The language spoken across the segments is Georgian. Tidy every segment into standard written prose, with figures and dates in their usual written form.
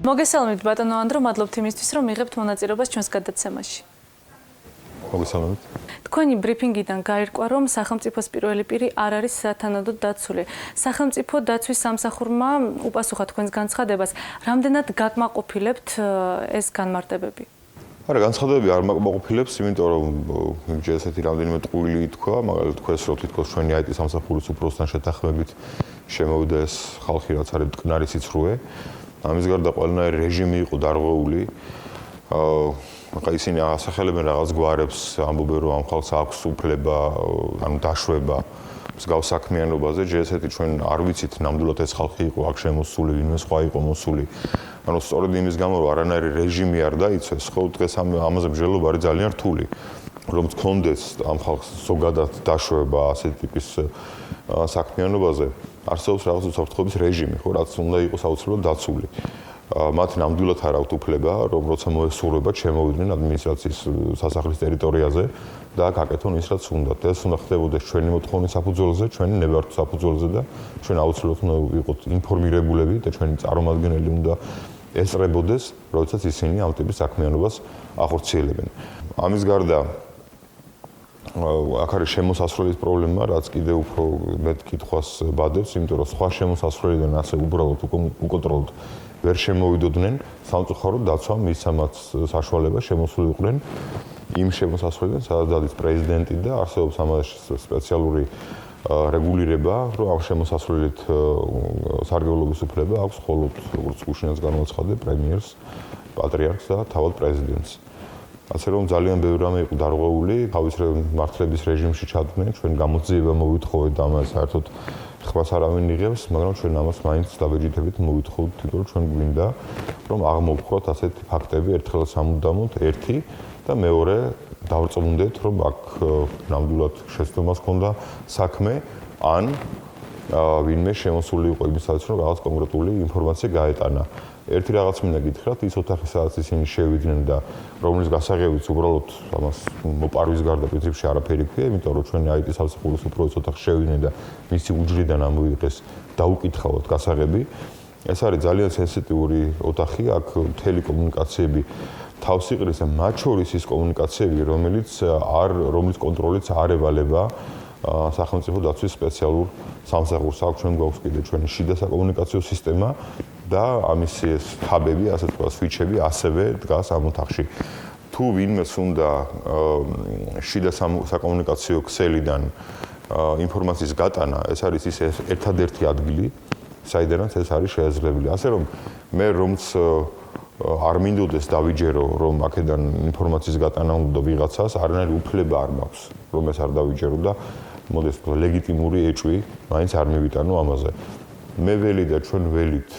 მოგესალმებით ბატონო ანდრო, მადლობთ იმისთვის, რომ მიიღებთ მონაწილეობას ჩვენს გადაცემაში. მოგესალმებით. თქვენი ბრიფინგიდან გაირკვა, რომ სახელმწიფოს პირველი პირი არ არის სათანადოდ დაცული. სახელმწიფო დაცვის სამსახურმა უპასუხა თქვენს განცხადებას. რამდენად გაკმაყოფილებთ ეს განმარტებები? არა, განცხადებები არ მაკმაყოფილებს, იმიტომ რომ ესეთი რამდენიმე ტყუილი თქვა, მაგალითად თქვეს, რომ თითქოს ჩვენი IT სამსახურის უფროსთან შეთანხმებით შემოვიდა ეს ხალხი, რაც არის მტკნარი სიცრუე. ამის გარდა ყველანაირი რეჟიმი იყო დარღვეული. ისინი ასახელებენ რაღაც გვარებს, ამბობენ, რომ ამ ხალხს აქვს უფლება, ანუ დაშვება მსგავს საქმიანობაზე, ჯერ ჩვენ არ ვიცით ნამდვილად ეს ხალხი იყო აქ შემოსული, ვინმე სხვა იყო მოსული. ანუ სწორედ იმის გამო, რომ არანაირი რეჟიმი არ დაიცვეს, ხო, დღეს ამაზე მსჯელობა არის ძალიან რთული. რომ გქონდეს ამ ხალხს ზოგადად დაშვება ასეთი ტიპის საქმიანობაზე, არსებობს რაღაც უსაფრთხოების რეჟიმი, ხო, რაც უნდა იყოს აუცილებლად დაცული. მათ ნამდვილად არ აქვთ უფლება, რომ როცა მოესურვებათ, შემოვიდნენ ადმინისტრაციის სასახლის ტერიტორიაზე და გაკეთონ ის, რაც უნდათ. ეს უნდა ხდებოდეს ჩვენი მოთხოვნის საფუძველზე, ჩვენი ნებართვის საფუძველზე და ჩვენ აუცილებლად უნდა ვიყოთ ინფორმირებულები და ჩვენი წარმომადგენელი უნდა ესწრებოდეს, როდესაც ისინი ამ ტიპის საქმიანობას ახორციელებენ. ამის გარდა აქ არის შემოსასვლელის პრობლემა, რაც კიდევ უფრო მეტ კითხვას ბადებს, იმიტომ რომ სხვა შემოსასვლელიდან ასე უბრალოდ უკონტროლოდ ვერ შემოვიდოდნენ, სამწუხაროდ დაცვა მისამაც საშუალება შემოსულიყვნენ იმ შემოსასვლელიდან, სადაც დადის პრეზიდენტი და არსებობს ამაში სპეციალური რეგულირება, რომ ამ შემოსასვლელით სარგებლობის უფლება აქვს მხოლოდ როგორც კუშინას გამოაცხადა პრემიერს, პატრიარქს და თავად პრეზიდენტს. ასე რომ ძალიან ბევრი რამე იყო დარღვეული, თავის მართლების რეჟიმში ჩადნენ, ჩვენ გამოძიება მოვითხოვეთ და ამას საერთოდ ხმას არავინ იღებს, მაგრამ ჩვენ ამას მაინც დაბეჭდებით მოვითხოვთ, იმიტომ რომ ჩვენ გვინდა რომ აღმოვხვრათ ასეთი ფაქტები ერთხელ სამუდამოდ ერთი და მეორე დავწმუნდეთ, რომ აქ ნამდვილად შეცდომას ჰქონდა საქმე, ან ვინმე შემოსული იყო იმისაც, რომ რაღაც კონკრეტული ინფორმაცია გაეტანა. ერთი რაღაც მინდა გითხრათ, ის ოთახი, სადაც ისინი შევიდნენ და რომლის გასაღებიც უბრალოდ ამას მოპარვის გარდა პრინციპში არაფერი ქვია, იმიტომ რომ ჩვენი IT სამსახურის უფროსის ოთახში შევიდნენ და მისი უჯრიდან ამოიღეს დაუკითხავთ გასაღები. ეს არის ძალიან სენსიტიური ოთახი, აქ მთელი კომუნიკაციები თავს იყრის და მათ შორის ის კომუნიკაციები, რომლის კონტროლიც არ ევალება სახელმწიფო დაცვის სპეციალურ სამსახურს. აქ ჩვენ გვაქვს კიდე ჩვენი შიდა საკომუნიკაციო სისტემა და ამის ეს ჰაბები, ასე თქვა, სვიჩები ასევე დგას ამ ოთახში. თუ ვინმეს უნდა შიდა საკომუნიკაციო ქსელიდან ინფორმაციის გატანა, ეს არის ის ერთადერთი ადგილი, საიდანაც ეს არის შესაძლებელი. ასე რომ მე რომც არ მინდოდეს დავიჯერო, რომ აქედან ინფორმაციის გატანა უნდა ვიღაცას, არანაირი უფლება არ მაქვს, რომ ეს არ დავიჯერო და მოდეს ლეგიტიმური ეჭვი მაინც არ მივიტანო ამაზე. მე ველი და ჩვენ ველით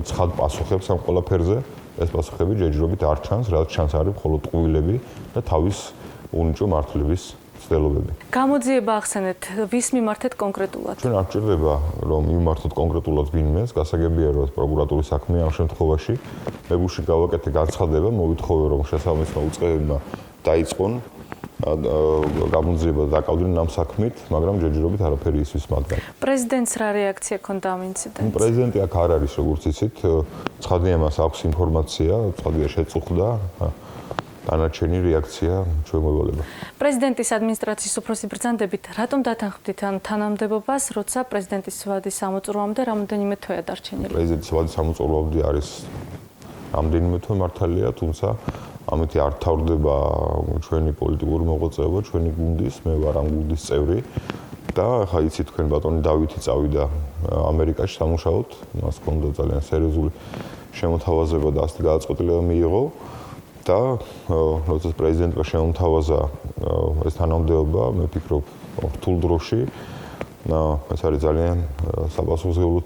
ცხად პასუხებს ამ ყველაფერზე, ეს პასუხები ჯერჯერობით არ ჩანს, რაც ჩანს არის მხოლოდ ტყუილები და თავის უნიჭო მართლების ცდილობები. გამოძიება ახსენეთ, ვის მიმართეთ კონკრეტულად? ჩვენ არ გვჭირდება, რომ მიმართოთ კონკრეტულად ვინმეს, გასაგებია, რომ პროკურატურის საქმეა ამ შემთხვევაში. მე გუშინ გავაკეთე განცხადება, მოვითხოვე, რომ შესაბამისმა უწყებებმა დაიწყონ გამოძიება და დაკავდნენ ამ საქმით, მაგრამ ჯერჯერობით არაფერი ისვის მათგან. პრეზიდენტს რა რეაქცია ჰქონდა ამ ინციდენტზე? პრეზიდენტი აქ არ არის, როგორც იცით, ცხადია მას აქვს ინფორმაცია, ცხადია შეწუხდა, დანარჩენი რეაქცია ჩვენ მოვალება. პრეზიდენტის ადმინისტრაციის უფროსი ბრძანდებით, რატომ დათანხმდით ამ თანამდებობას, როცა პრეზიდენტის ვადის სამოწურვამდე რამდენიმე თვეა დარჩენილი? პრეზიდენტის ვადის სამოწურვამდე არის რამდენიმე თვე მართალია, თუმცა ამით არ თავდება ჩვენი პოლიტიკური მოღვაწეობა, ჩვენი გუნდის, მე ვარ ამ გუნდის წევრი და ხა იცით თქვენ ბატონი დავითი წავიდა ამერიკაში სამუშაოდ, მას ჰქონდა ძალიან სერიოზული შემოთავაზება და ასეთი გადაწყვეტილება მიიღო და როცა პრეზიდენტმა შემოთავაზა ეს თანამდებობა, მე ვფიქრობ რთულ დროში ეს არის ძალიან საპასუხისმგებლო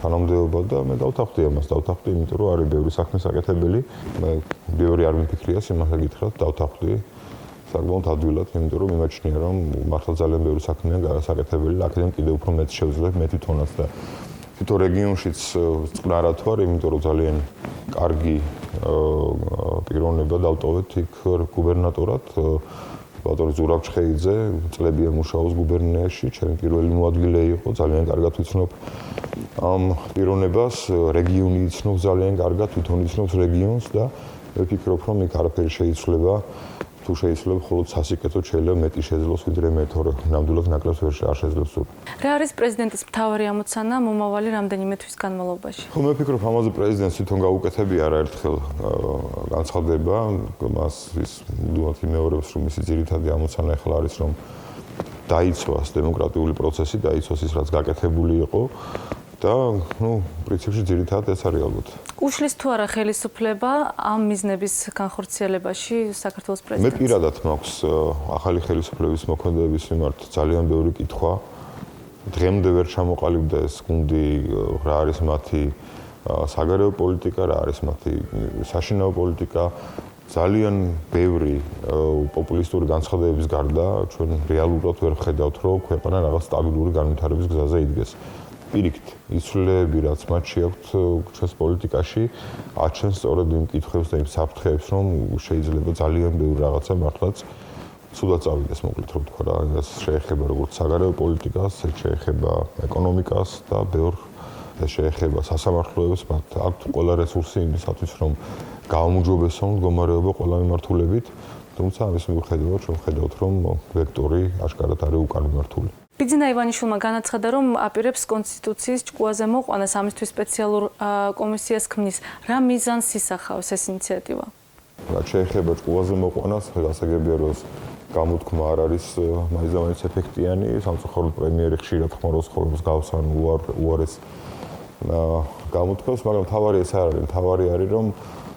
თანამდებობა და მე დავთანხმდი ამას, იმიტომ რომ არის ბევრი საქმის საკეთებელი, მე ბევრი არ მიფიქრია, სიმართლე გითხრათ, დავთანხმდი საკმაოდ ადვილად, იმიტომ რომ მიმაჩნია, რომ მართლა ძალიან ბევრი საქმეა საკეთებელი, აქედან კიდევ უფრო მეტ შევძლებ მე თვითონაც და თვითონ რეგიონშიც წყნარად ვარ, იმიტომ რომ ძალიან კარგი პიროვნება დავტოვეთ იქ გუბერნატორად, ბატონი ზურაბ ჩხეიძე წლებია მუშაობს გუბერნიაში, ჩემი პირველი მოადგილე იყო, ძალიან კარგად ვიცნობ ამ პიროვნებას, რეგიონი იცნობს ძალიან კარგად, თვითონ იცნობს რეგიონს და მე ვფიქრობ, რომ იქ არაფერი შეიცვლება, თუ შეიძლება მხოლოდ სასიკეთოდ შეიძლება მეტი შეძლოს ვიდრე მე, თორე ნამდვილად ნაკლებს ვერ შეძლებს სულ. რა არის პრეზიდენტის მთავარი ამოცანა მომავალი რამდენიმე თვის განმავლობაში? ხო, მე ვფიქრობ, ამაზე პრეზიდენტს თვითონ გაუკეთებია არაერთხელ განცხადება, მას ის მუდმივად იმეორებს, რომ მისი ძირითადი ამოცანა ახლა არის, რომ დაიცვას დემოკრატიული პროცესი, დაიცვას ის, რაც გაკეთებული იყო და, პრინციპში ძირითადად ეს არის ალბათ. უშლის თუ არა ხელისუფლება ამ მიზნების განხორციელებაში საქართველოს მე პრეზიდენტს? პირადად მაქვს ახალი ხელისუფლების მოქმედების მიმართ ძალიან ბევრი კითხვა. დღემდე ვერ ჩამოყალიბდა ეს გუნდი, რა არის მათი საგარეო პოლიტიკა, რა არის მათი საშინაო პოლიტიკა. ძალიან ბევრი პოპულისტური განცხადებების გარდა ჩვენ რეალურად ვერ ვხედავთ, რომ ქვეყანა რაღაც სტაბილური განვითარების გზაზე იდგეს. პირიქით, იცვლებები, რაც მათში აქვთ ჩვენს პოლიტიკაში, აჩვენს სწორედ იმ კითხვებს და იმ საფრთხეებს, რომ შეიძლება ძალიან ბევრი რაღაცა მართლაც ცუდად წავიდეს, მოკლედ რომ თქვა რა, ეს შეეხება როგორც საგარეო პოლიტიკას, ეს შეეხება ეკონომიკას და ბევრ ეს შეეხება სასამართლოებს, მათ აქვთ ყველა რესურსი იმისათვის, რომ გააუმჯობესონ მდგომარეობა ყველა მიმართულებით, თუმცა ამის მიუხედავად ჩვენ ვხედავთ, რომ ვექტორი აშკარად არის უკანმართული. ბიძინა ივანიშვილმა განაცხადა, რომ აპირებს კონსტიტუციის ჭკუაზე მოყვანას, ამისთვის სპეციალურ კომისიას ქმნის. რა მიზანს ისახავს ეს ინიციატივა? რაც შეეხება ჭკუაზე მოყვანას, გასაგებია, რომ გამოთქმა არ არის მაინც ეფექტიანი, სამწუხაროდ პრემიერი ხშირად ხმარობს ხოლმე გავსან უარეს გამოთქმას, მაგრამ თავარი ეს არ არის, თავარი არის, რომ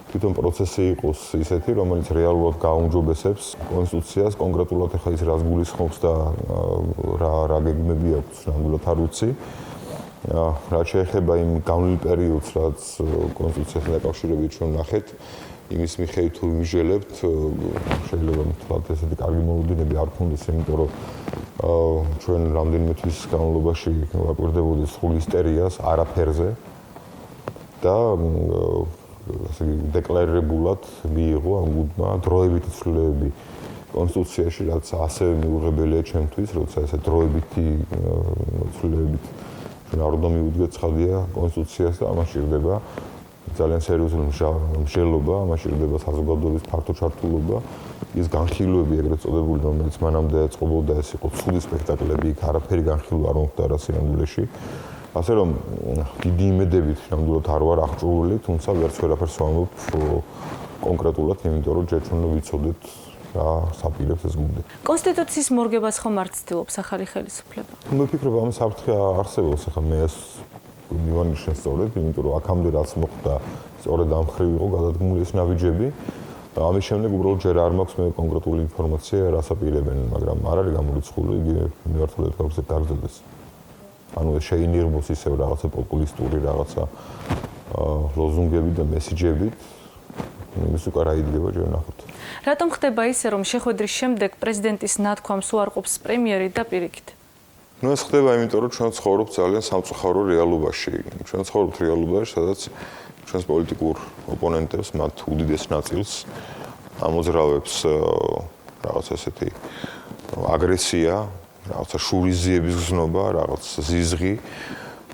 თვითონ პროცესი იყოს ისეთი, რომელიც რეალურად გააუმჯობესებს კონსტიტუციას, კონკრეტულად ახლა ის რას გულისხმობს და რა გეგმები აქვს, ნამდვილად არ ვიცი. რაც შეეხება იმ განვლილ პერიოდს, რაც კონსტიტუციასთან დაკავშირებით ჩვენ ნახეთ, იმის მიხედვით თუ ვიმსჯელებთ, შეიძლება თქვათ ესეთი კარგი მოლოდინები არ გქონდეს, იმიტომ რომ ჩვენ რამდენიმე თვის განმავლობაში ვაკვირდებოდით სრულ ისტერიას არაფერზე და ასე დეკლარირებულად მიიღო ამ გუნდმა დროებითი ცვლილებები კონსტიტუციაში, რაც ასევე მიუღებელია ჩემთვის, როცა ესე დროებითი ცვლილებებით ჩვენ არ უნდა მივუდგეთ ცხადია კონსტიტუციას და ამას ჭირდება ძალიან სერიოზული მსჯელობა, ამას ჭირდება საზოგადოების ფართო ჩართულობა, ის განხილვები ეგრეთ წოდებული, რომელიც მანამდე ეწყობოდა, ეს იყო ცუდი სპექტაკლები, იქ არაფერი განხილვა არ მოხდა რა სინამდვილეში. ასე რომ დიდი იმედებით ნამდვილად არ ვარ აღჭურვილი, თუმცა ვერც ვერაფერს ვამბობ კონკრეტულად, იმიტომ რომ ჯერ ჩვენ ვიცოდეთ რა საპირებს ეს გუნდი. კონსტიტუციის მორგებას ხომ არ ცდილობს ახალი ხელისუფლება? მე ვფიქრობ, ამის საფრთხე არსებობს, ახლა მე ეს მივანიშნე სწორედ, იმიტომ რომ აქამდე რაც მოხდა, სწორედ ამ ხრივ იყო გადადგმული ეს ნაბიჯები. ამის შემდეგ უბრალოდ ჯერ არ მაქვს მე კონკრეტული ინფორმაცია, რას აპირებენ, მაგრამ არ არის გამორიცხული, იგივე მიმართულებით გაქვს დაგრძელდეს. ანუ შეინიღბოს ისევ რაღაცა პოპულისტური რაღაცა ლოზუნგები და მესიჯები, იმის უკან რა იდგება ჯერ ნახოთ. რატომ ხდება ისე, რომ შეხვედრის შემდეგ პრეზიდენტის ნათქვამს უარყოფს პრემიერი და პირიქით? ეს ხდება იმიტომ, რომ ჩვენ ცხოვრობთ ძალიან სამწუხარო რეალობაში. ჩვენ ცხოვრობთ რეალობაში, სადაც ჩვენს პოლიტიკურ ოპონენტებს, მათ უდიდეს ნაწილს ამოძრავებს რაღაც ესეთი აგრესია, რაღაცა შურიზიების გზნობა, რაღაც ზიზღი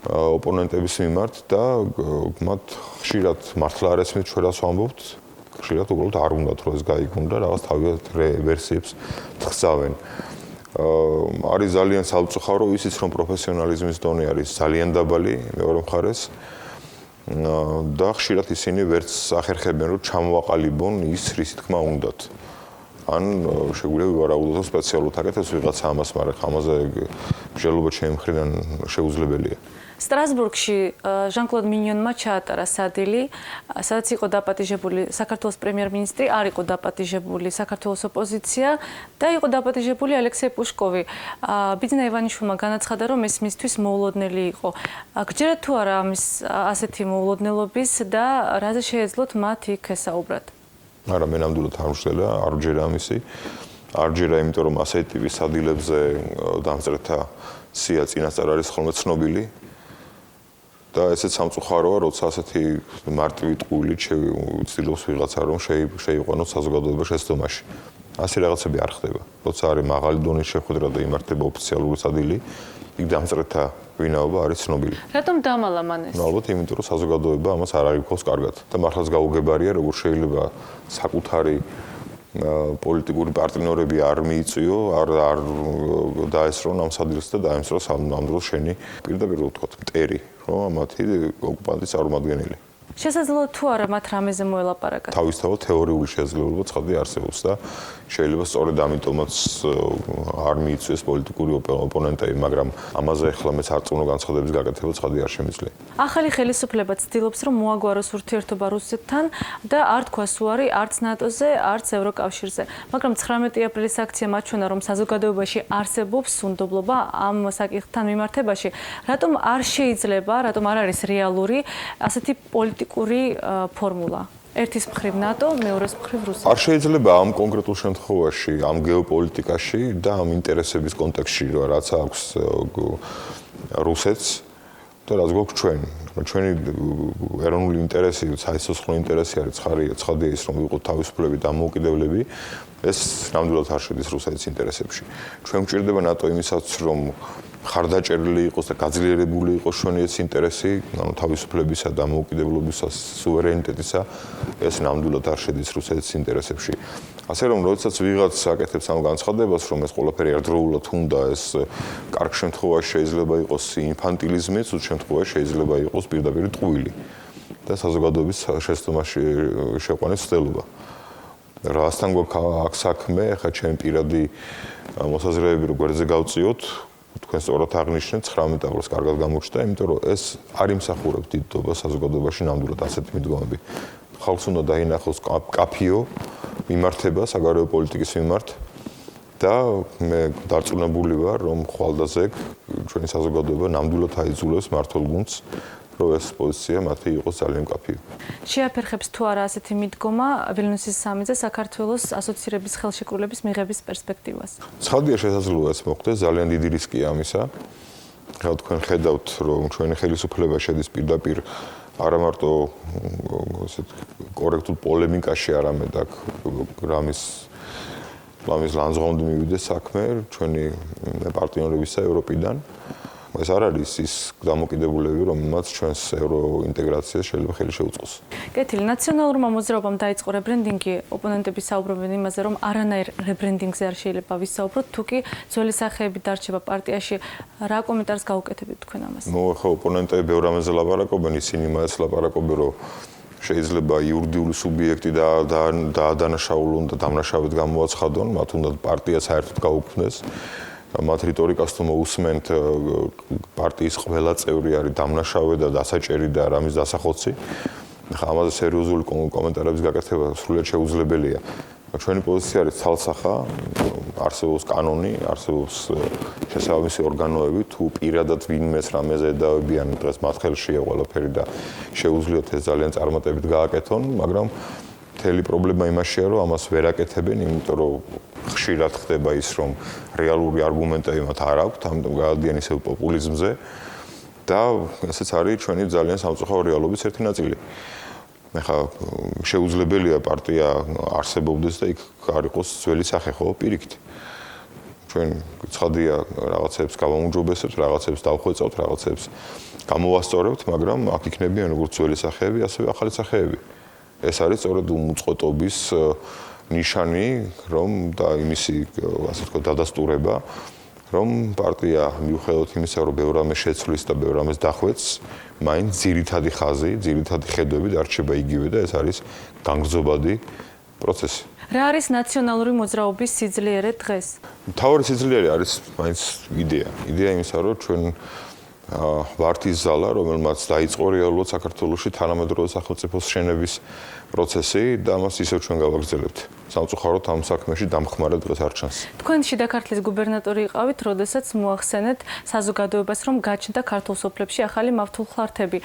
ოპონენტების მიმართ და მათ ხშირად მართლა არ ესმით ჩვენ რას ვამბობთ, ხშირად უბრალოდ არ უნდათ რომ ეს გაიგონდა, რაღაც თავიანთ ვერსიებს თხზავენ. არის ძალიან სამწუხარო ისიც, რომ პროფესიონალიზმის დონე არის ძალიან დაბალი მეორე მხარეს და ხშირად ისინი ვერც ახერხებენ, რომ ჩამოაყალიბონ ის, რის თქმა უნდათ. ან შეგვიძლია ვივარაუდოთ სპეციალურად აკეთოს ვიღაცა ამას, მაგრამ ამაზე მსჯელობა ჩემი მხრიდან შეუძლებელია. სტრასბურგში ჟან-კლოდ მინიონმა ჩაატარა სადილი, სადაც იყო დაპატიჟებული საქართველოს პრემიერ-მინისტრი, არ იყო დაპატიჟებული საქართველოს ოპოზიცია და იყო დაპატიჟებული ალექსეი პუშკოვი. ბიძინა ივანიშვილმა განაცხადა, რომ ეს მისთვის მოულოდნელი იყო. გჯერათ თუ არა ამის ასეთი მოულოდნელობის და რაზე შეეძლოთ მათ იქ ესაუბრათ? არა, მე ნამდვილად არ ვშველა, არ ვჯერა ამისი. არ ვჯერა, იმიტომ რომ ასეთი ტიპის სადილებზე დამწერთა სია წინასწარ არის ხოლმე ცნობილი. და ესეც სამწუხაროა, როცა ასეთი მარტივი ტყუილით ცდილობს ვიღაცა რომ შეიყვანოს საზოგადოება შეცდომაში. ასე რაღაცები არ ხდება. როცა არის მაღალი დონის შეხვედრა და იმართება ოფიციალური სადილი, იქ დამწრეთა ვინაობა არის ცნობილი. რატომ დამალა მან ეს? ალბათ იმიტომ, რომ საზოგადოება ამას არ არიქოს კარგად და მართლაც გაუგებარია, როგორ შეიძლება საკუთარი პოლიტიკური პარტნიორები არ მიიწვიო, არ დაესრონ ამ სადილს და დაემსროს ამ დროს შენი პირდაპირ ვთქვათ, მტერი, რომ მათი ოკუპანტის წარმომადგენელი. შესაძლოა თუ არა მათ რამეზე მოელაპარაკათ? თავისთავად თეორიული შესაძლებლობა ცხადი არსებობს და შეიძლება სწორედ ამიტომაც არ მიიწვიეს პოლიტიკური ოპონენტები, მაგრამ ამაზე ახლა მეც არწმუნო განცხადების გაკეთება ცხადი არ შემიძლია. ახალი ხელისუფლება ცდილობს, რომ მოაგვაროს ურთიერთობა რუსეთთან და არ თქვას უარი არც ნატოზე, არც ევროკავშირზე. მაგრამ 19 აპრილის აქცია მაჩვენა, რომ საზოგადოებაში არსებობს უნდობლობა ამ საკითხთან მიმართებაში. რატომ არ შეიძლება, რატომ არ არის რეალური ასეთი პოლიტიკური ფორმულა? ერთის მხრივ ნატო, მეორეს მხრივ რუსეთი. არ შეიძლება ამ კონკრეტულ შემთხვევაში, ამ გეოპოლიტიკაში და ამ ინტერესების კონტექსტში, რაც აქვს რუსეთს და რაც გვაქვს ჩვენ. ჩვენი ეროვნული ინტერესი, საერთო ინტერესი არის ცხადია ის, რომ ვიყოთ თავისუფლები და დამოუკიდებლები, ეს ნამდვილად არ შედის რუსეთის ინტერესებში. ჩვენ გვჭირდება ნატო იმისაც, რომ ხარდაჭერილი იყოს და გაძლიერებული იყოს ჩვენი ეს ინტერესი, ანუ თავისუფლებისა და დამოუკიდებლობისა, სუვერენიტეტისა, ეს ნამდვილად არ შედის რუსეთის ინტერესებში. ასე რომ, როდესაც ვიღაც აკეთებს ამ განცხადებას, რომ ეს ყველაფერი ერთდროულად უნდა, ეს კარგ შემთხვევაში შეიძლება იყოს ინფანტილიზმი, ცუდ შემთხვევაში შეიძლება იყოს პირდაპირ ტყუილი და საზოგადოების შეცდომაში შეყვანის ცდელობა. რასთან გვაქვს აქ საქმე, ახლა ჩემი პირადი მოსაზრებები რო გვერდზე გავწიოთ, თქვენ სწორად აღნიშნეთ 19 აპრილს კარგად გამოჩნდა, იმიტომ რომ ეს არ იმსახურებს დიდობას საზოგადოებაში ნამდვილად ასეთი მიდგომები. ხალხს უნდა დაინახოს კაფიო მიმართება საგარეო პოლიტიკის მიმართ და მე დარწმუნებული ვარ, რომ ხვალდაზეგ ჩვენი საზოგადოება ნამდვილად აიძულებს მართლ გუნდს, რომ ეს პოზიცია მათი იყოს ძალიან მკაფიო. შეაფერხებს თუ არა ასეთი მიდგომა ვილნიუსის სამიტზე საქართველოს ასოცირების ხელშეკრულების მიღების პერსპექტივას? ცხადია შესაძლოა ეს მოხდეს, ძალიან დიდი რისკია ამისა. რა თქვენ ხედავთ, რომ ჩვენი ხელისუფლება შედის პირდაპირ არა მარტო ასეთ კორექტულ პოლემიკაში, არამედ აქ რამის ლანძღავამდე მივიდეს საქმე ჩვენი პარტნიორებისა ევროპიდან. ეს არ არის ის დამოკიდებულები, რომელმაც ჩვენს ევროინტეგრაციას შეიძლება ხელი შეუწყოს. კეთილი, ნაციონალურმა მოძრაობამ დაიწყო რებრენდინგი, ოპონენტები საუბრობენ იმაზე, რომ არანაირ რებრენდინგზე არ შეიძლება ვისაუბროთ, თუ კი ძველი სახეები დარჩება პარტიაში. რა კომენტარს გაუკეთებთ თქვენ ამას? ხო, ოპონენტები ბევრ რამეზე ლაპარაკობენ, ისინი მას ლაპარაკობენ, რომ შეიძლება იურიდიული სუბიექტი დაადანაშაულონ და დამნაშავედ გამოაცხადონ, მათ უნდა პარტია საერთოდ გაუქმდეს. მათ რიტორიკას თუ მოусმენთ, პარტიის ყველა წევრი არის დამნაშავე და დასაჭერი და რამის დასახოცი. ახლა ამაზე სერიოზული კომენტარების გაკეთება სრულიად შეუძლებელია. ჩვენი პოზიცია არის ცალსახა, არსებობს კანონი, არსებობს შესაბამისი ორგანოები, თუ პირადად ვინმეს რამეზე ედავებიან, დღეს მათ ხელშია ყველაფერი და შეუძლიათ ეს ძალიან წარმატებით გააკეთონ, მაგრამ მთელი პრობლემა იმაშია, რომ ამას ვერ აკეთებენ, იმიტომ რომ ხშირად ხდება ის, რომ რეალური არგუმენტები მათ არ აქვთ, ამიტომ გადადიან ისევ პოპულიზმზე და ესეც არის ჩვენი ძალიან სამწუხარო რეალობის ერთი ნაწილი. ახლა შეუძლებელია პარტია არსებობდეს და იქ არ იყოს ძველი სახე, ხო, პირიქით. ჩვენ ცხადია რაღაცებს გავაუმჯობესებთ, რაღაცებს დავხვეწავთ, რაღაცებს გამოვასწორებთ, მაგრამ აქ იქნებიან როგორც ძველი სახეები, ასევე ახალი სახეები. ეს არის სწორედ უმუწყვეტობის ნიშანი, რომ და იმისი, ასე ვთქვათ, დადასტურება, რომ პარტია მიუხედავად იმისა, რომ ბევრ რამეს შეცვლის და ბევრ რამეს დახვეწს, მაინც ძირითადი ხაზი, ძირითადი ხედვები დარჩება იგივე და ეს არის განგრძობადი პროცესი. რა არის ნაციონალური მოძრაობის სიძლიერე დღეს? მთავარი სიძლიერე არის მაინც იდეა. იდეა იმისა, რომ ჩვენ ვართ ის ზალა, რომელმაც დაიწყო რეალურად საქართველოში თანამედროვე სახელმწიფოს შენების პროცესი და ამას ისევ ჩვენ გავაგრძელებთ. სამწუხაროდ ამ საქმეში დამხმარე დღეს არ ჩანს. თქვენ შიდა ქართლის გუბერნატორი იყავით, როდესაც მოახსენეთ საზოგადოებას, რომ გაჩნდა ქართულ სოფლებში ახალი მავთულხლართები.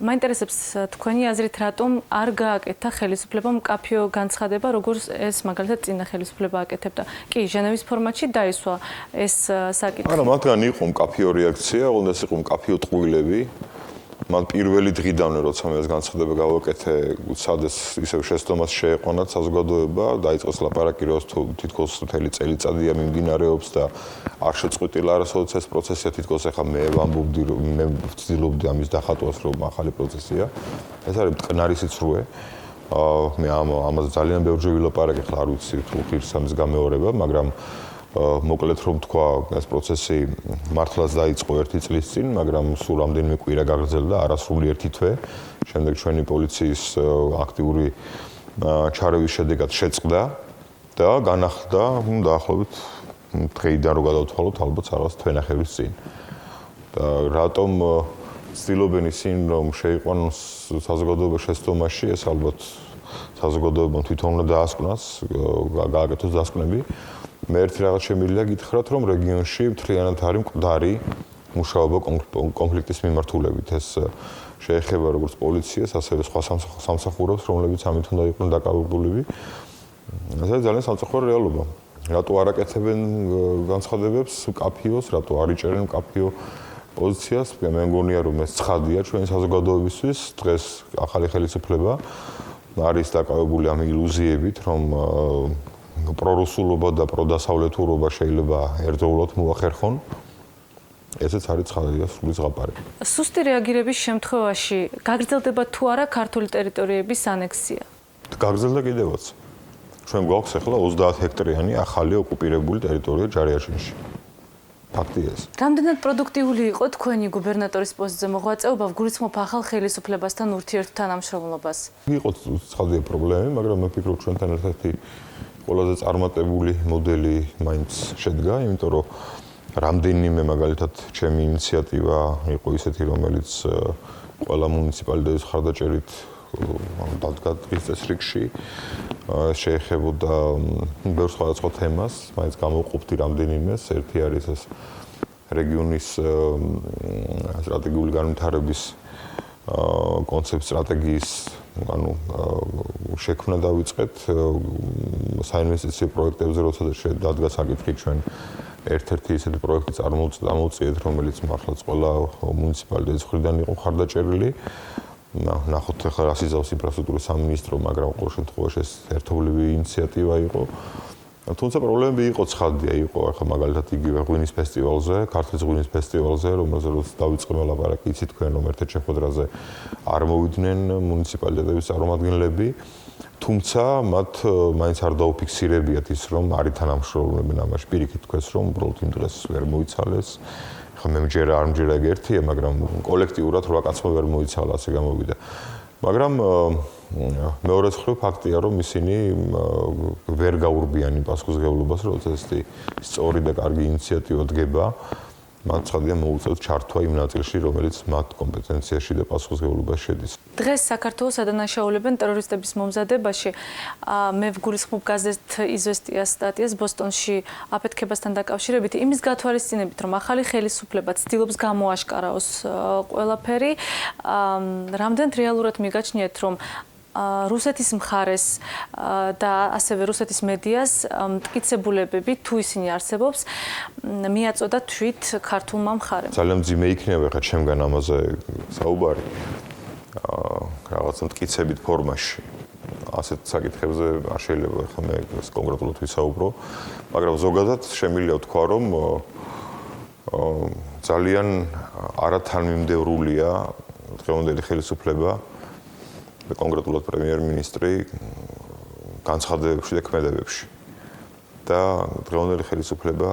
მაინტერესებს თქვენი აზრით, რატომ არ გააკეთა ხელისუფლებამ მკაფიო განცხადება, როგორც ეს მაგალითად წინა ხელისუფლება აკეთებდა. კი, ჟენევის ფორმატში დაისვა ეს საკითხი. არა, მათგან იყო მკაფიო რეაქცია, უნდა იყო მკაფიო ტყუილები. მან პირველი დღიდანვე როცა მე ეს განცხადება გავაკეთე, სადაც ისევ შეცდომას შეეყვანათ საზოგადოება, დაიწყოს ლაპარაკი რომ თითქოს მთელი წელიწადია მიმდინარეობს და არ შეწყვეტილა არასოდეს ეს პროცესია, თითქოს ახლა მე ვამბობდი რომ მე ვცდილობდი ამის დახატვას რომ ახალი პროცესია. ეს არის მტკნარი სიცრუე. მე ამაზე ძალიან ბევრჯერ ვილაპარაკე, ახლა არ ვიცი თუ ღირს ამის გამეორება, მაგრამ მოკლედ რომ თქვა, ეს პროცესი მართლაც დაიწყო 1 წლის წინ, მაგრამ სულ რამდენიმე კვირა გაგრძელდა, არასრული 1 თვე. შემდეგ ჩვენი პოლიციის აქტიური ჩარევის შედეგად შეწყდა და განახლდა, დაახლოებით დღეიდან რო გადავთვალოთ, ალბათ რაღაც თვენახევრის წინ. და რატომ ცდილობენ ისინი რომ შეიყვანოს საზოგადოება შეცდომაში, ეს ალბათ საზოგადოებამ თვითონ უნდა დაასკვნას, გააკეთოს დასკვნები. მე ერთი რაღაც შემიძლია გითხრათ, რომ რეგიონში მთლიანად არის მკვდარი მუშაობა კონფლიქტის მიმართულებით. ეს შეეხება როგორც პოლიციას, ასევე სხვა სამსახურებს, რომლებიც ამით უნდა იყვნენ დაკავებულები. ეს არის ძალიან სამწუხარო რეალობა. რატო არ აკეთებენ განცხადებებს კაფიოს, რატო არ იჭერენ კაფიო პოზიციას? მე მგონია, რომ ეს ცხადია ჩვენი საზოგადოებისთვის. დღეს ახალი ხელისუფლება არის დაკავებული ამ ილუზიებით, რომ პრორუსულობა და პროდასავლეთურობა შეიძლება ერთდროულად მოახერხონ. ესეც არის ცხადია სრული ზღაპარი. სუსტი რეაგირების შემთხვევაში გაგრძელდება თუ არა ქართული ტერიტორიების ანექსია? გაგრძელდა კიდევაც. ჩვენ გვაქვს ახლა 30 ჰექტარიანი ახალი ოკუპირებული ტერიტორია ჯარიაჩინში. ფაქტია ეს. რამდენად პროდუქტიული იყო თქვენი გუბერნატორის პოსტზე მოღვაწეობა, ვგულისხმობ ახალ ხელისუფლებასთან ურთიერთთანამშრომლობას? იყო ცხადია პრობლემები, მაგრამ მე ვფიქრობ ჩვენთან ერთ-ერთი ყველაზე წარმატებული მოდელი მაინც შედგა, იმიტომ რომ რამდენიმე მაგალითად ჩემი ინიციატივა იყო ისეთი, რომელიც ყველა მუნიციპალიტეტის ხარდაჭერით დადგა დღის წესრიგში. შეეხებოდა ბევრ სხვადასხვა თემას, მაინც გამოვყოფდი რამდენიმეს. ერთი არის ეს რეგიონის სტრატეგიული განვითარების კონცეფციის სტრატეგიის შექმნა დავიწყეთ საინვესტიციო პროექტებზე, როცა დადგა საკითხი ჩვენ ერთ-ერთი ისეთი პროექტი წარმოვწიეთ, რომელიც მართლაც ყველა მუნიციპალიტეტის მხრიდან იყო ხარდაჭერილი. ნახოთ ახლა რას იზავს ინფრასტრუქტურის სამინისტრო, მაგრამ ყოველ შემთხვევაში ეს ერთობლივი ინიციატივა იყო. თუმცა პრობლემები იყო ცხადია, იყო ახლა მაგალითად იგივე ღვინის ფესტივალზე, ქართლის ღვინის ფესტივალზე, რომელზეც დავიწყე ლაპარაკი, იცით თქვენ რომ ერთ-ერთ შეხვედრაზე არ მოვიდნენ მუნიციპალიტეტების წარმომადგენლები, თუმცა მათ მაინც არ დაუფიქსირებიათ ის, რომ არის თანამშრომლობენ ამაში. პირიქით თქვენს რომ უბრალოდ იმ დღეს ვერ მოიცალეს. ხა მე მჯერა არ მჯერა ერთია, მაგრამ კოლექტიურად 8 კაცმა ვერ მოიცალა, ასე გამოვიდა. მაგრამ მეორე მხრივ ფაქტია, რომ ისინი ვერ გაურბიან იმ პასუხისმგებლობას, როცა ესეთი სწორი და კარგი ინიციატივა დგება, მათ ცხადია მოუწევთ ჩართვა იმ ნაწილში, რომელიც მათ კომპეტენციაში და პასუხისმგებლობაში შედის. დღეს საქართველოს ადანაშაულებენ ტერორისტების მომზადებაში. მე ვგულისხმობ გაზეთ იზვესტიას სტატიას ბოსტონში აფეთქებასთან დაკავშირებით, იმის გათვალისწინებით, რომ ახალი ხელისუფლება ცდილობს გამოაშკარაოს ყველაფერი. რამდენად რეალურად მიგაჩნიათ, რომ რუსეთის მხარეს და ასევე რუსეთის მედიას მტკიცებულებები, თუ ისინი არსებობს, მიაწოდა თვით ქართულმა მხარემ. ძალიან მძიმე იქნება ხა ჩემგან ამაზე საუბარი. რაღაცა მტკიცებით ფორმაში. ასეთ საკითხებზე არ შეიძლება ხა მე კონკრეტულად ვისაუბრო, მაგრამ ზოგადად შემიძლია ვთქვა, რომ ძალიან არათანმიმდევრულია დღევანდელი ხელისუფლება და კონკრეტულად პრემიერ-მინისტრი განცხადებებში და ქმედებებში. და დღევანდელი ხელისუფლება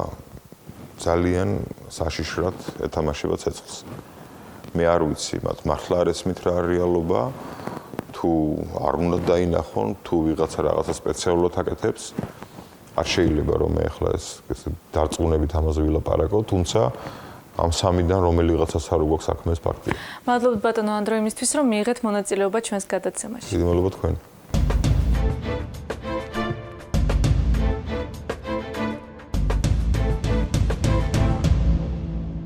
ძალიან საშიშრად ეთამაშება ცეცხლს. მე არ ვიცი, მათ მართლა არ ესმით რა რეალობა, თუ არ უნდა დაინახონ, თუ ვიღაცა რაღაცა სპეციალურად აკეთებს. არ შეიძლება რომ მე ახლა ეს დარწმუნებით ამაზე ვილაპარაკო, თუმცა ამ სამიდან რომელიღაცას არ გვაქვს საქმე ეს ფაქტია. მადლობთ ბატონო ანდრო იმისთვის, რომ მიიღეთ მონაწილეობა ჩვენს გადაცემაში. დიდი მადლობა თქვენ.